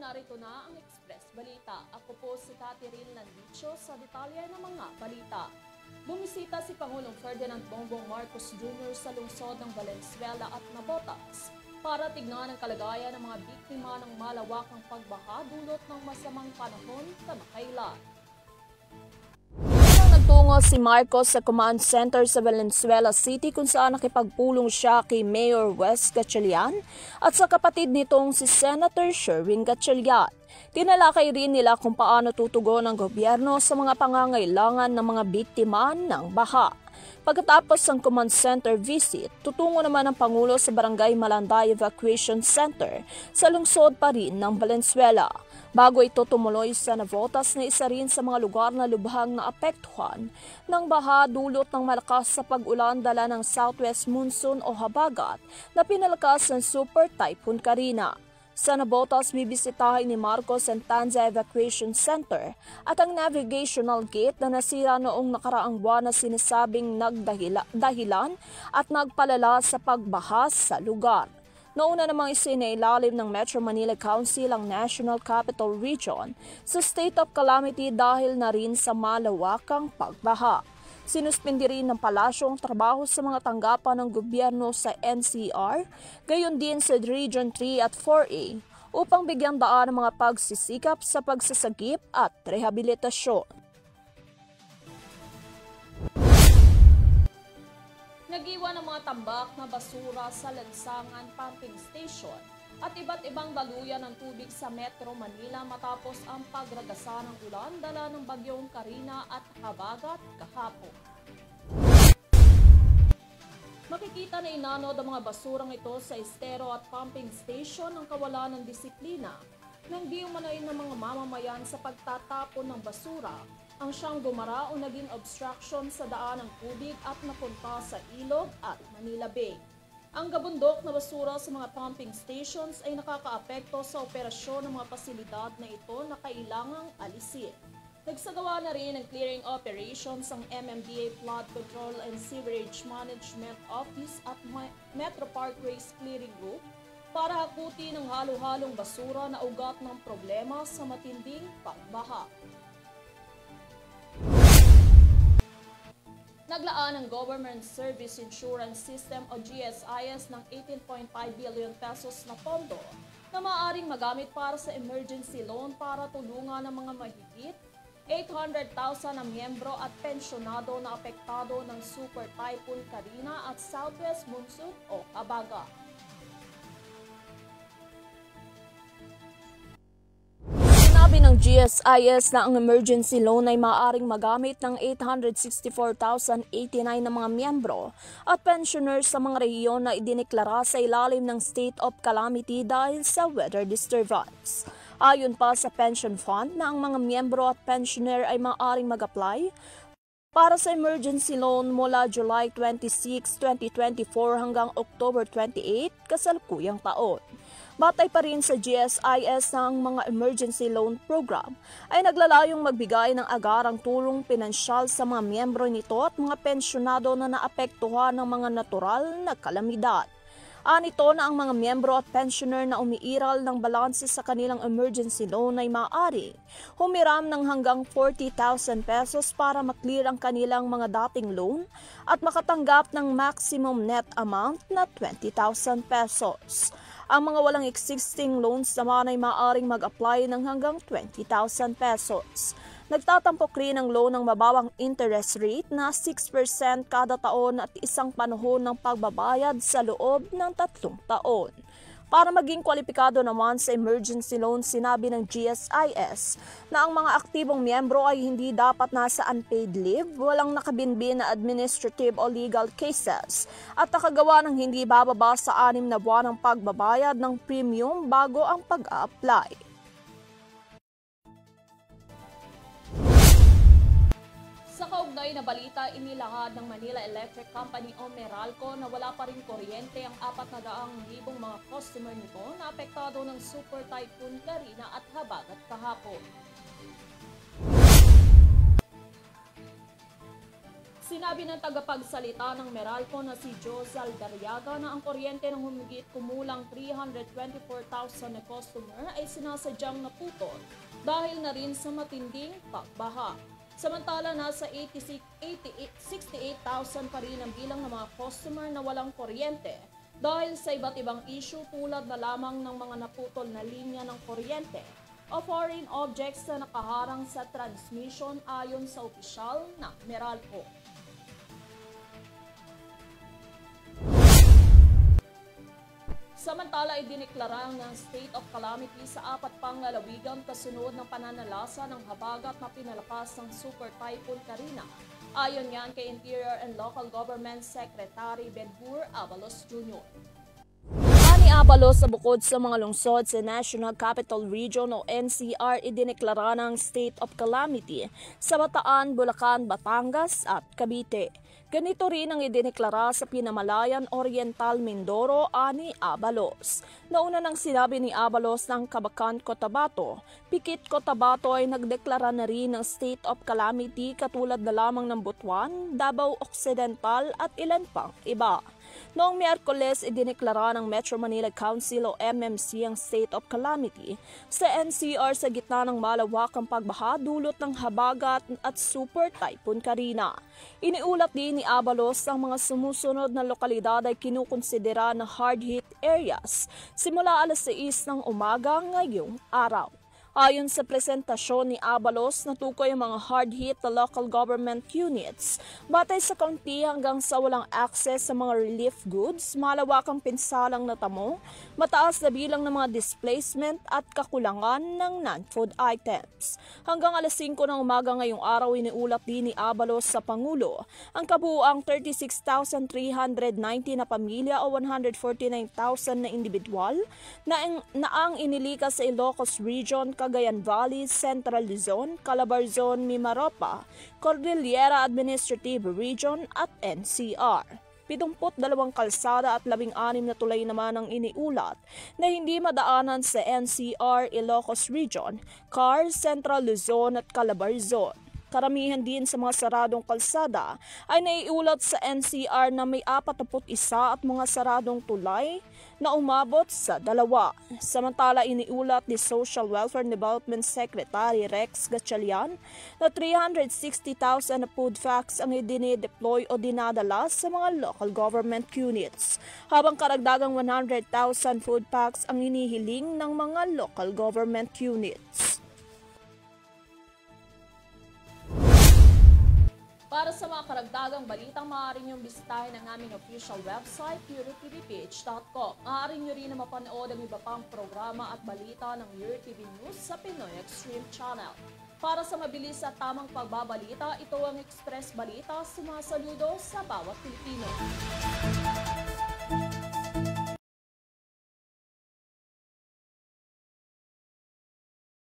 narito na ang Express Balita. Ako po si Catherine Landicho sa detalye ng mga balita. Bumisita si Pangulong Ferdinand Bongbong Marcos Jr. sa lungsod ng Valenzuela at Navotas para tignan ang kalagayan ng mga biktima ng malawakang pagbaha dulot ng masamang panahon kamakailan. Nagtungo si Marcos sa command center sa Valenzuela City kung saan nakipagpulong siya kay Mayor Wes Gatchalian at sa kapatid nitong si Senator Sherwin Gatchalian. Tinalakay rin nila kung paano tutugon ang gobyerno sa mga pangangailangan ng mga biktima ng baha. Pagkatapos ng command center visit, tutungo naman ang Pangulo sa Barangay Malanday Evacuation Center sa lungsod pa rin ng Valenzuela. Bago ito tumuloy sa Navotas na isa rin sa mga lugar na lubhang naapektuhan ng baha dulot ng malakas sa pag-ulan dala ng southwest monsoon o habagat na pinalakas ng Super Typhoon Karina. Sa Navotas, bibisitahin ni Marcos ang Tanza Evacuation Center at ang navigational gate na nasira noong nakaraang buwan na sinasabing nagdahilan at nagpalala sa pagbaha sa lugar. Nauna namang isinailalim ng Metro Manila Council ang National Capital Region sa state of calamity dahil na rin sa malawakang pagbaha. Sinuspindi rin ng palasyo ang trabaho sa mga tanggapan ng gobyerno sa NCR, gayon din sa Region 3 at 4A upang bigyan daan ang mga pagsisikap sa pagsasagip at rehabilitasyon. Nag-iwan ng mga tambak na basura sa Lansangan Pumping Station at iba't ibang daluyan ng tubig sa Metro Manila matapos ang pagragasa ng ulan dala ng bagyong Karina at habagat kahapon. Makikita na inanod ang mga basurang ito sa estero at pumping station ng kawalan ng disiplina nang di umano'y ng mga mamamayan sa pagtatapon ng basura ang siyang gumara o naging obstruction sa daan ng tubig at napunta sa ilog at Manila Bay. Ang gabundok na basura sa mga pumping stations ay nakakaapekto sa operasyon ng mga pasilidad na ito na kailangang alisin. Nagsagawa na rin ng clearing operations ang MMDA Flood Control and Sewerage Management Office at Metro Parkways Clearing Group para hakutin ang halo-halong basura na ugat ng problema sa matinding pagbaha. Naglaan ang Government Service Insurance System o GSIS ng 18.5 billion pesos na pondo na maaaring magamit para sa emergency loan para tulungan ng mga mahigit 800,000 na miyembro at pensyonado na apektado ng Super Typhoon Karina at Southwest Monsoon o habagat. Sinabi ng GSIS na ang emergency loan ay maaaring magamit ng 864,089 na mga miyembro at pensioners sa mga rehiyon na idineklara sa ilalim ng state of calamity dahil sa weather disturbance. Ayon pa sa pension fund na ang mga miyembro at pensioner ay maaaring mag-apply para sa emergency loan mula July 26, 2024 hanggang October 28 kasalukuyang taon. Batay pa rin sa GSIS na ang mga emergency loan program ay naglalayong magbigay ng agarang tulong pinansyal sa mga miyembro nito at mga pensyonado na naapektuhan ng mga natural na kalamidad. Anito na ang mga miyembro at pensioner na umiiral ng balanse sa kanilang emergency loan ay maaari humiram ng hanggang 40,000 pesos para maklear ang kanilang mga dating loan at makatanggap ng maximum net amount na 20,000 pesos. Ang mga walang existing loans naman ay maaaring mag-apply ng hanggang 20,000 pesos. Nagtatampok rin ang loan ng mababang interest rate na 6% kada taon at isang panahon ng pagbabayad sa loob ng 3 taon. Para maging kwalipikado naman sa emergency loan, sinabi ng GSIS na ang mga aktibong miyembro ay hindi dapat nasa unpaid leave, walang nakabinbin na administrative o legal cases, at nakagawa ng hindi bababa sa 6 na buwan ng pagbabayad ng premium bago ang pag-a-apply. Sa kaugnay na balita, inilahad ng Manila Electric Company o Meralco na wala pa rin kuryente ang 400,000 mga customer nito na apektado ng Super Typhoon Karina at habagat kahapon. Sinabi ng tagapagsalita ng Meralco na si Josal Darriaga na ang kuryente ng humigit kumulang 324,000 na customer ay sinasadyang naputol dahil na rin sa matinding pagbaha. Samantala, nasa 68,000 pa rin ang bilang ng mga customer na walang kuryente dahil sa iba't ibang issue tulad na lamang ng mga naputol na linya ng kuryente o foreign objects na nakaharang sa transmission ayon sa opisyal ng Meralco. Samantala, idineklara ng state of calamity sa 4 pang lalawigan kasunod ng pananalasa ng habagat na pinalakas ng Super Typhoon Karina. Ayon yan kay Interior and Local Government Secretary Benhur Abalos Jr. Ani Abalos, sa bukod sa mga lungsod sa National Capital Region o NCR, idineklara ng state of calamity sa Bataan, Bulacan, Batangas at Cavite. Ganito rin ang idineklara sa Pinamalayan Oriental, Mindoro, ani Abalos. Nauna nang sinabi ni Abalos ng Kabacan, Cotabato, Pikit, Cotabato ay nagdeklara na rin ng state of calamity katulad na lamang ng Butuan, Davao Occidental at ilan pang iba. Noong Miyerkules, idineklara ng Metro Manila Council o MMC ang state of calamity sa NCR sa gitna ng malawakang pagbaha dulot ng habagat at Super Typhoon Karina. Iniulat din ni Abalos ang mga sumusunod na lokalidad ay kinukonsidera na hard-hit areas simula alas 6 ng umaga ngayong araw. Ayon sa presentasyon ni Abalos, natukoy ang mga hard-hit na local government units batay sa kaunti hanggang sa walang access sa mga relief goods, malawakang pinsalang natamo, mataas na bilang ng mga displacement at kakulangan ng non-food items. Hanggang alas 5 ng umaga ngayong araw, iniulat din ni Abalos sa Pangulo ang kabuuang 36,390 na pamilya o 149,000 na individual na ang inilikas sa Ilocos Region, Cagayan Valley, Central Luzon, Calabarzon, Mimaropa, Cordillera Administrative Region at NCR. 72 kalsada at 16 na tulay naman ang iniulat na hindi madaanan sa NCR, Ilocos Region, CAR, Central Luzon at Calabarzon. Karamihan din sa mga saradong kalsada ay naiulat sa NCR na may 41 at mga saradong tulay na umabot sa 2. Samantala, iniulat ni Social Welfare Development Secretary Rex Gatchalian na 360,000 na food packs ang idinideploy o dinadala sa mga local government units, habang karagdagang 100,000 food packs ang hinihiling ng mga local government units. Para sa mga karagdagang balitang, maaari niyong bisitahin ang aming official website, eurotvph.com. Maaari niyo rin na mapanood ang iba pang programa at balita ng EuroTV News sa Pinoy Extreme Channel. Para sa mabilis at tamang pagbabalita, ito ang Express Balita, sumasaludo sa bawat Pilipino.